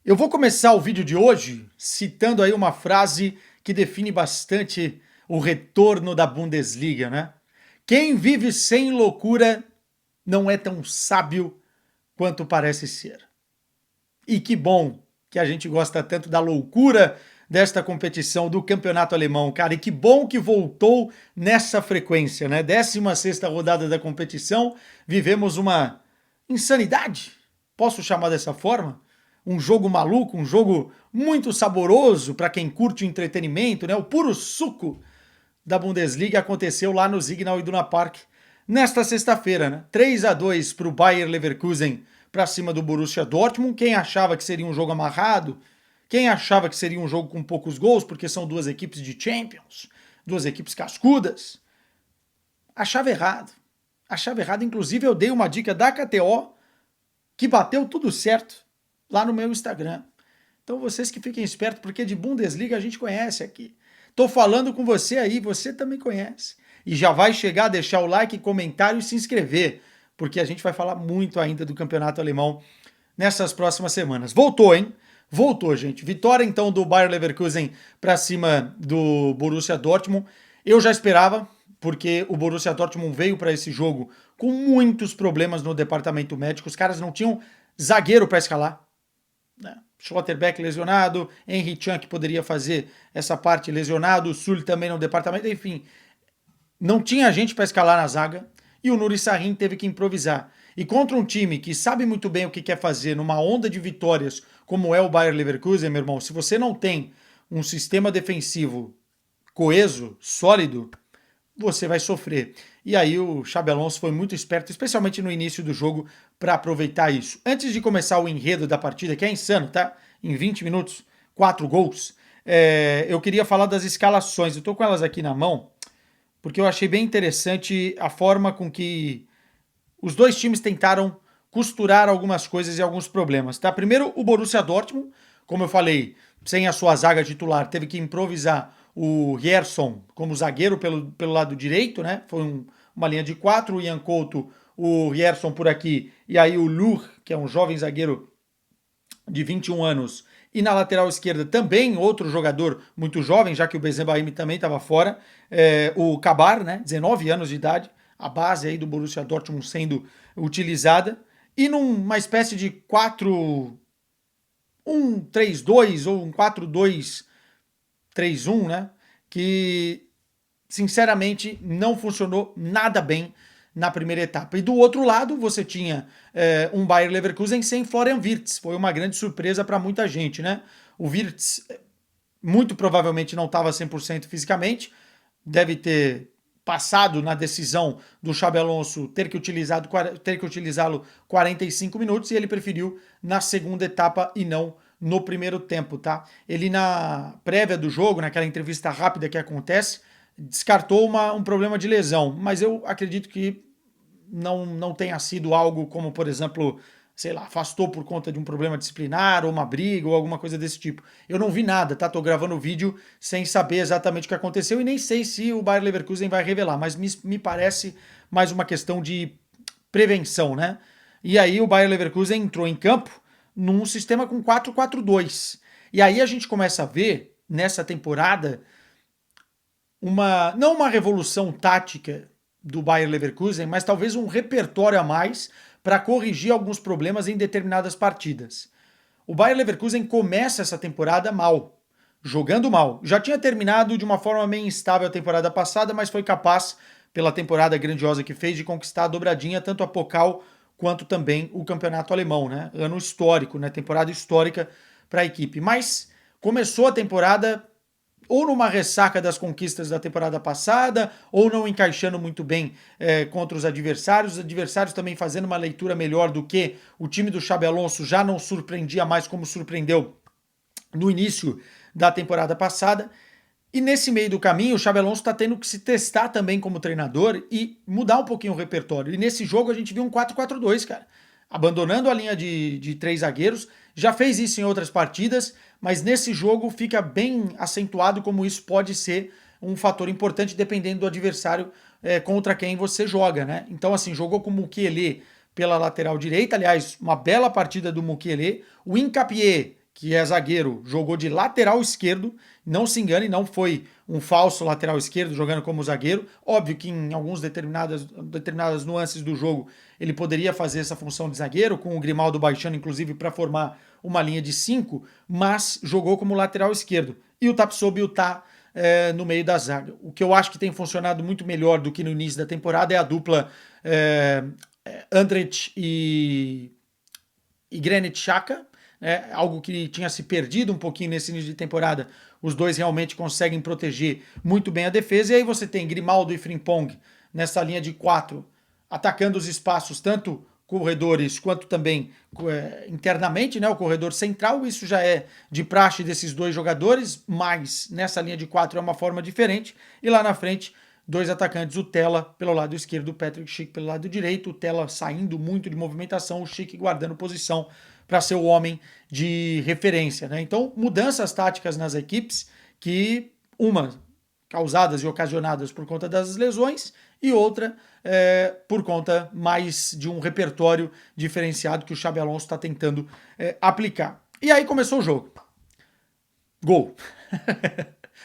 Eu vou começar o vídeo de hoje citando aí uma frase que define bastante o retorno da Bundesliga, né? Quem vive sem loucura não é tão sábio quanto parece ser. E que bom que a gente gosta tanto da loucura desta competição do campeonato alemão, cara. E que bom que voltou nessa frequência, né? 16ª rodada da competição, vivemos uma insanidade, posso chamar dessa forma? Um jogo maluco, um jogo muito saboroso para quem curte o entretenimento, né? O puro suco da Bundesliga aconteceu lá no Signal Iduna Park nesta sexta-feira, né? 3-2 para o Bayer Leverkusen para cima do Borussia Dortmund. Quem achava que seria um jogo amarrado, quem achava que seria um jogo com poucos gols, porque são duas equipes de Champions, duas equipes cascudas, achava errado. Achava errado. Inclusive, eu dei uma dica da KTO que bateu tudo certo lá no meu Instagram. Então vocês que fiquem espertos, porque de Bundesliga a gente conhece aqui. Tô falando com você aí, você também conhece. E já vai chegar a deixar o like, comentário e se inscrever, porque a gente vai falar muito ainda do campeonato alemão nessas próximas semanas. Voltou, hein? Voltou, gente. Vitória então do Bayer Leverkusen para cima do Borussia Dortmund. Eu já esperava, porque o Borussia Dortmund veio para esse jogo com muitos problemas no departamento médico. Os caras não tinham zagueiro para escalar, né? Schlotterbeck lesionado, Henry Chan que poderia fazer essa parte lesionado, o Sul também no departamento, enfim, não tinha gente para escalar na zaga e o Nuri Sahin teve que improvisar. E contra um time que sabe muito bem o que quer fazer numa onda de vitórias como é o Bayer Leverkusen, meu irmão, se você não tem um sistema defensivo coeso, sólido, você vai sofrer. E aí o Xabi Alonso foi muito esperto, especialmente no início do jogo, para aproveitar isso. Antes de começar o enredo da partida, que é insano, tá? Em 20 minutos, 4 gols, eu queria falar das escalações. Eu tô com elas aqui na mão, porque eu achei bem interessante a forma com que os dois times tentaram costurar algumas coisas e alguns problemas, tá? Primeiro, o Borussia Dortmund, como eu falei, sem a sua zaga titular, teve que improvisar o Gerson como zagueiro pelo lado direito, né? Foi uma linha de quatro, o Ian Couto, o Gerson por aqui, e aí o Lur, que é um jovem zagueiro de 21 anos, e na lateral esquerda também outro jogador muito jovem, já que o Benzebaini também estava fora, o Kabar, né, 19 anos de idade, a base aí do Borussia Dortmund sendo utilizada, e numa espécie de 4-1-3-2 ou um 4-2-3-1, né, que sinceramente não funcionou nada bem na primeira etapa. E do outro lado, você tinha um Bayer Leverkusen sem Florian Wirtz. Foi uma grande surpresa para muita gente, né? O Wirtz muito provavelmente não estava 100% fisicamente, deve ter passado na decisão do Xabi Alonso ter que utilizá-lo 45 minutos e ele preferiu na segunda etapa e não no primeiro tempo, tá? Ele na prévia do jogo, naquela entrevista rápida que acontece, descartou um problema de lesão, mas eu acredito que não tenha sido algo como, por exemplo, sei lá, afastou por conta de um problema disciplinar, ou uma briga, ou alguma coisa desse tipo. Eu não vi nada, tá? Tô gravando o vídeo sem saber exatamente o que aconteceu e nem sei se o Bayer Leverkusen vai revelar, mas me parece mais uma questão de prevenção, né? E aí o Bayer Leverkusen entrou em campo num sistema com 4-4-2. E aí a gente começa a ver, nessa temporada, não uma revolução tática do Bayer Leverkusen, mas talvez um repertório a mais para corrigir alguns problemas em determinadas partidas. O Bayer Leverkusen começa essa temporada mal, jogando mal. Já tinha terminado de uma forma meio instável a temporada passada, mas foi capaz, pela temporada grandiosa que fez, de conquistar a dobradinha, tanto a Pokal quanto também o campeonato alemão, né? Ano histórico, né? Temporada histórica para a equipe. Mas começou a temporada ou numa ressaca das conquistas da temporada passada, ou não encaixando muito bem contra os adversários também fazendo uma leitura melhor do que o time do Xabi Alonso já não surpreendia mais como surpreendeu no início da temporada passada. E nesse meio do caminho, o Xabi Alonso está tendo que se testar também como treinador e mudar um pouquinho o repertório. E nesse jogo a gente viu um 4-4-2, cara. Abandonando a linha de três zagueiros. Já fez isso em outras partidas, mas nesse jogo fica bem acentuado como isso pode ser um fator importante dependendo do adversário contra quem você joga, né? Então, assim, jogou com o Mukiele pela lateral direita, aliás, uma bela partida do Mukiele. O Hincapié, que é zagueiro, jogou de lateral esquerdo, não se engane, não foi um falso lateral esquerdo jogando como zagueiro. Óbvio que em algumas determinadas nuances do jogo ele poderia fazer essa função de zagueiro, com o Grimaldo baixando, inclusive, para formar uma linha de 5, mas jogou como lateral esquerdo. E o Tapsoba tá no meio da zaga. O que eu acho que tem funcionado muito melhor do que no início da temporada é a dupla Andrich e Granit Xhaka, algo que tinha se perdido um pouquinho nesse início de temporada. Os dois realmente conseguem proteger muito bem a defesa. E aí você tem Grimaldo e Frimpong nessa linha de 4, atacando os espaços, tanto corredores quanto também internamente, né, o corredor central. Isso já é de praxe desses dois jogadores, mas nessa linha de 4 é uma forma diferente. E lá na frente, dois atacantes, o Tella pelo lado esquerdo, o Patrick Schick pelo lado direito, o Tella saindo muito de movimentação, o Schick guardando posição para ser o homem de referência, né? Então, mudanças táticas nas equipes que, uma causadas e ocasionadas por conta das lesões e outra por conta mais de um repertório diferenciado que o Xabi Alonso está tentando aplicar. E aí começou o jogo. Gol.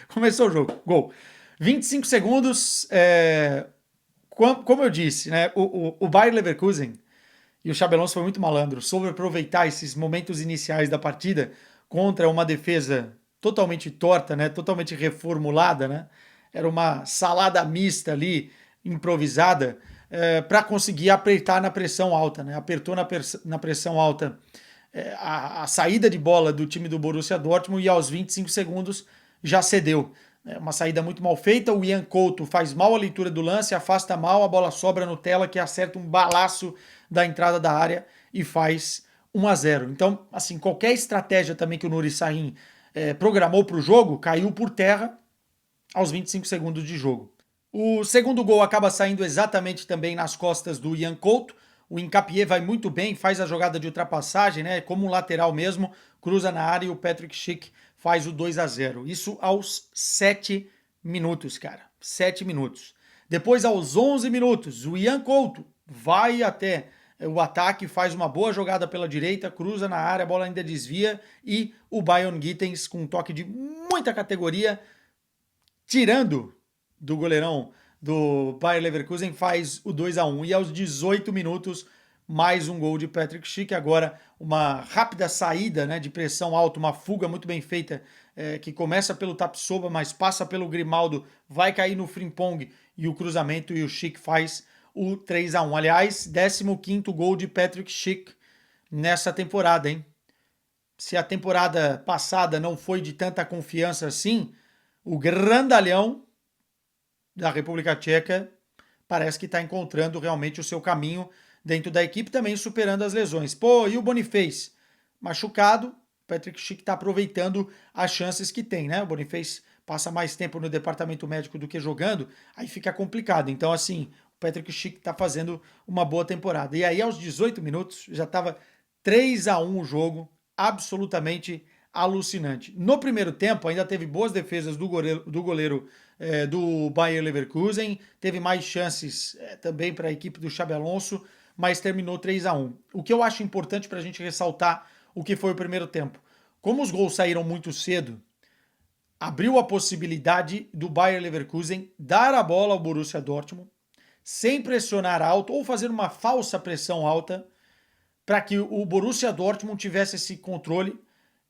Começou o jogo. Gol. 25 segundos. Como eu disse, né, o Bayer Leverkusen e o Xabi Alonso foi muito malandro, soube aproveitar esses momentos iniciais da partida contra uma defesa totalmente torta, né, totalmente reformulada, né? Era uma salada mista ali, improvisada, para conseguir apertar na pressão alta, né? Apertou na pressão alta a saída de bola do time do Borussia Dortmund e aos 25 segundos já cedeu. Uma saída muito mal feita, o Ian Couto faz mal a leitura do lance, afasta mal, a bola sobra no Tella, que acerta um balaço da entrada da área e faz 1-0. Então, assim, qualquer estratégia também que o Nuri Sahin programou para o jogo caiu por terra aos 25 segundos de jogo. O segundo gol acaba saindo exatamente também nas costas do Ian Couto. O Hincapié vai muito bem, faz a jogada de ultrapassagem, né? Como um lateral mesmo, cruza na área e o Patrick Schick faz o 2-0. Isso aos 7 minutos, cara. 7 minutos. Depois, aos 11 minutos, o Ian Couto vai até o ataque, faz uma boa jogada pela direita, cruza na área, a bola ainda desvia e o Bayern Gittens, com um toque de muita categoria, tirando do goleirão do Bayer Leverkusen, faz o 2-1. E aos 18 minutos, mais um gol de Patrick Schick. Agora, uma rápida saída, né, de pressão alta, uma fuga muito bem feita, que começa pelo Tapsoba, mas passa pelo Grimaldo, vai cair no Frimpong e o cruzamento, e o Schick faz o 3-1. Aliás, 15º gol de Patrick Schick nessa temporada, hein? Se a temporada passada não foi de tanta confiança assim, o grandalhão da República Tcheca parece que está encontrando realmente o seu caminho dentro da equipe, também superando as lesões. Pô, e o Boniface? Machucado, o Patrick Schick está aproveitando as chances que tem, né? O Boniface passa mais tempo no departamento médico do que jogando, aí fica complicado. Então, assim, o Patrick Schick está fazendo uma boa temporada. E aí, aos 18 minutos, já estava 3-1 o jogo, absolutamente alucinante. No primeiro tempo, ainda teve boas defesas do goleiro do Bayer Leverkusen, teve mais chances também para a equipe do Xabi Alonso, mas terminou 3-1. O que eu acho importante para a gente ressaltar o que foi o primeiro tempo. Como os gols saíram muito cedo, abriu a possibilidade do Bayer Leverkusen dar a bola ao Borussia Dortmund, sem pressionar alto ou fazer uma falsa pressão alta, para que o Borussia Dortmund tivesse esse controle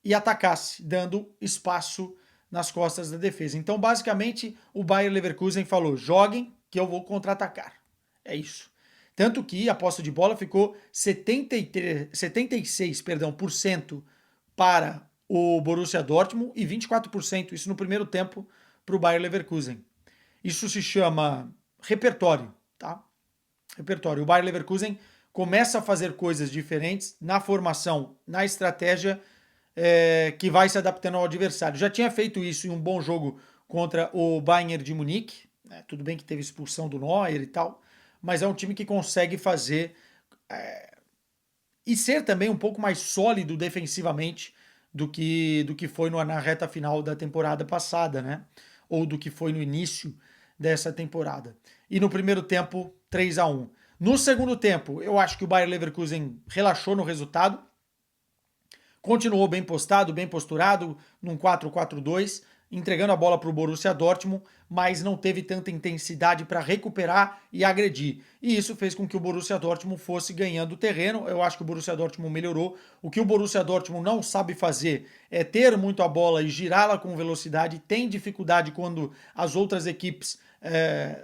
e atacasse, dando espaço nas costas da defesa. Então, basicamente, o Bayer Leverkusen falou: joguem que eu vou contra-atacar. É isso. Tanto que a posse de bola ficou 76% para o Borussia Dortmund e 24%, isso no primeiro tempo, para o Bayer Leverkusen. Isso se chama repertório, tá? Repertório. O Bayer Leverkusen começa a fazer coisas diferentes na formação, na estratégia, que vai se adaptando ao adversário. Já tinha feito isso em um bom jogo contra o Bayern de Munique, né? Tudo bem que teve expulsão do Neuer e tal, mas é um time que consegue fazer e ser também um pouco mais sólido defensivamente do que foi na reta final da temporada passada, né? Ou do que foi no início dessa temporada. E no primeiro tempo, 3-1. No segundo tempo, eu acho que o Bayer Leverkusen relaxou no resultado, continuou bem postado, bem posturado, num 4-4-2, entregando a bola para o Borussia Dortmund, mas não teve tanta intensidade para recuperar e agredir. E isso fez com que o Borussia Dortmund fosse ganhando terreno. Eu acho que o Borussia Dortmund melhorou. O que o Borussia Dortmund não sabe fazer é ter muito a bola e girá-la com velocidade. Tem dificuldade quando as outras equipes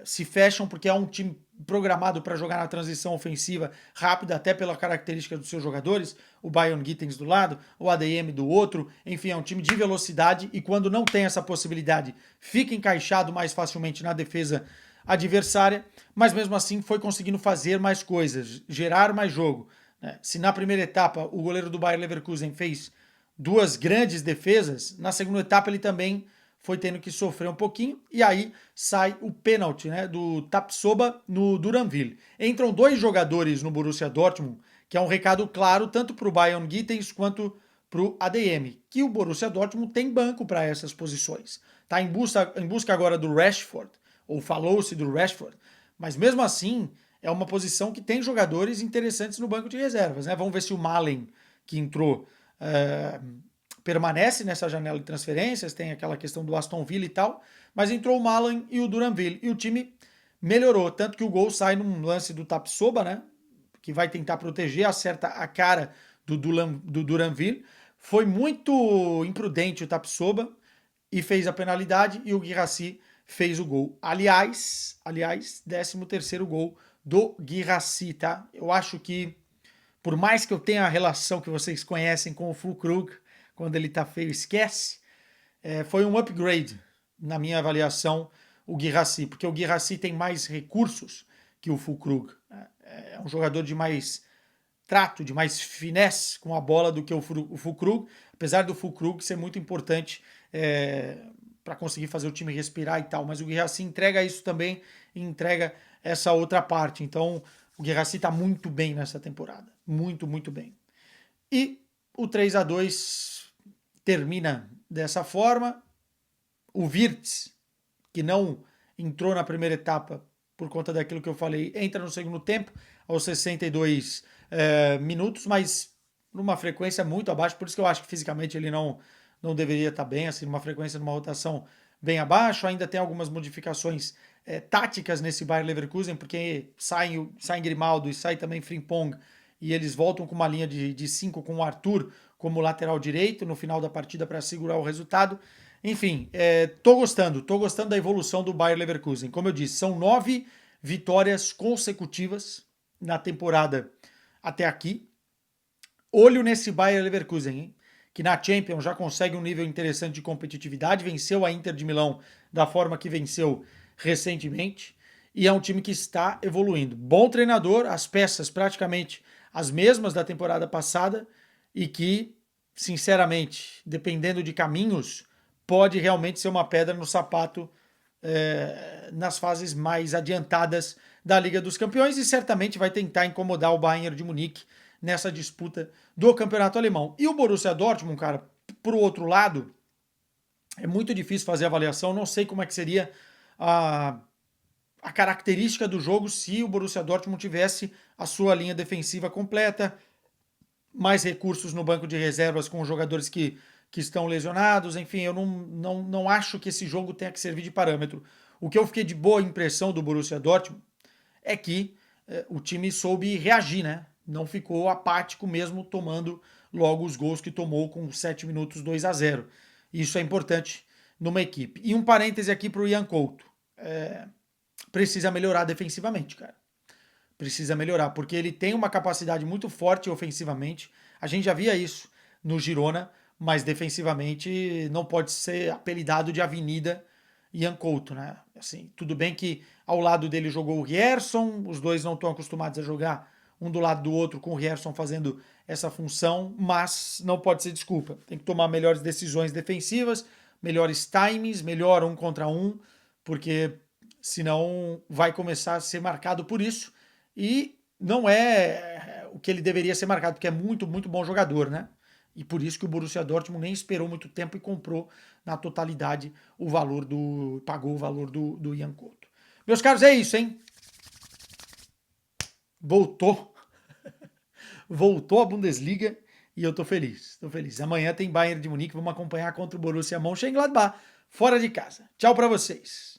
se fecham, porque é um time programado para jogar na transição ofensiva rápida, até pela característica dos seus jogadores, o Bayern Gittens do lado, o ADM do outro, enfim, é um time de velocidade e quando não tem essa possibilidade, fica encaixado mais facilmente na defesa adversária, mas mesmo assim foi conseguindo fazer mais coisas, gerar mais jogo. Né? Se na primeira etapa o goleiro do Bayer Leverkusen fez 2 grandes defesas, na segunda etapa ele também foi tendo que sofrer um pouquinho, e aí sai o pênalti, né, do Tapsoba no Duranville. Entram 2 jogadores no Borussia Dortmund, que é um recado claro tanto para o Bayern Gittens quanto para o ADM, que o Borussia Dortmund tem banco para essas posições. Está em busca agora do Rashford, ou falou-se do Rashford, mas mesmo assim é uma posição que tem jogadores interessantes no banco de reservas. Né? Vamos ver se o Malen, que entrou, permanece nessa janela de transferências, tem aquela questão do Aston Villa e tal, mas entrou o Malen e o Duranville, e o time melhorou, tanto que o gol sai num lance do Tapsoba, né, que vai tentar proteger, acerta a cara do Duranville, foi muito imprudente o Tapsoba, e fez a penalidade, e o Guirassy fez o gol. Aliás, 13º gol do Guirassy, tá? Eu acho que, por mais que eu tenha a relação que vocês conhecem com o Füllkrug, quando ele tá feio, esquece. Foi um upgrade, na minha avaliação, o Guirassy, porque o Guirassy tem mais recursos que o Füllkrug. É um jogador de mais trato, de mais finesse com a bola do que o Füllkrug, apesar do Füllkrug ser muito importante para conseguir fazer o time respirar e tal, mas o Guirassy entrega isso também e entrega essa outra parte. Então, o Guirassy está muito bem nessa temporada, muito, muito bem. E o 3-2 termina dessa forma. O Wirtz, que não entrou na primeira etapa por conta daquilo que eu falei, entra no segundo tempo, aos 62 minutos, mas numa frequência muito abaixo, por isso que eu acho que fisicamente ele não deveria estar bem, assim, numa frequência, numa rotação bem abaixo. Ainda tem algumas modificações táticas nesse Bayer Leverkusen, porque sai Grimaldo e sai também Frimpong, e eles voltam com uma linha de 5 com o Arthur como lateral direito no final da partida para segurar o resultado. Enfim, tô gostando da evolução do Bayer Leverkusen. Como eu disse, são 9 vitórias consecutivas na temporada até aqui. Olho nesse Bayer Leverkusen, hein? Que na Champions já consegue um nível interessante de competitividade, venceu a Inter de Milão da forma que venceu recentemente, e é um time que está evoluindo. Bom treinador, as peças praticamente as mesmas da temporada passada, e que, sinceramente, dependendo de caminhos, pode realmente ser uma pedra no sapato nas fases mais adiantadas da Liga dos Campeões, e certamente vai tentar incomodar o Bayern de Munique nessa disputa do campeonato alemão. E o Borussia Dortmund, cara, por outro lado, é muito difícil fazer avaliação, não sei como é que seria a característica do jogo se o Borussia Dortmund tivesse a sua linha defensiva completa, mais recursos no banco de reservas com os jogadores que estão lesionados. Enfim, eu não acho que esse jogo tenha que servir de parâmetro. O que eu fiquei de boa impressão do Borussia Dortmund é que o time soube reagir, né? Não ficou apático mesmo tomando logo os gols que tomou com 7 minutos 2-0. Isso é importante numa equipe. E um parêntese aqui para o Ian Couto. Precisa melhorar defensivamente, cara. Precisa melhorar, porque ele tem uma capacidade muito forte ofensivamente. A gente já via isso no Girona, mas defensivamente não pode ser apelidado de Avenida Ian Couto, né? Assim, tudo bem que ao lado dele jogou o Rierson, os dois não estão acostumados a jogar um do lado do outro, com o Rierson fazendo essa função, mas não pode ser desculpa. Tem que tomar melhores decisões defensivas, melhores times, melhor 1 contra 1, porque senão vai começar a ser marcado por isso, e não é o que ele deveria ser marcado, porque é muito, muito bom jogador, né? E por isso que o Borussia Dortmund nem esperou muito tempo e comprou na totalidade pagou o valor do Ian Couto. Meus caros, é isso, hein? Voltou a Bundesliga e eu tô feliz, tô feliz. Amanhã tem Bayern de Munique, vamos acompanhar contra o Borussia Mönchengladbach, fora de casa. Tchau para vocês.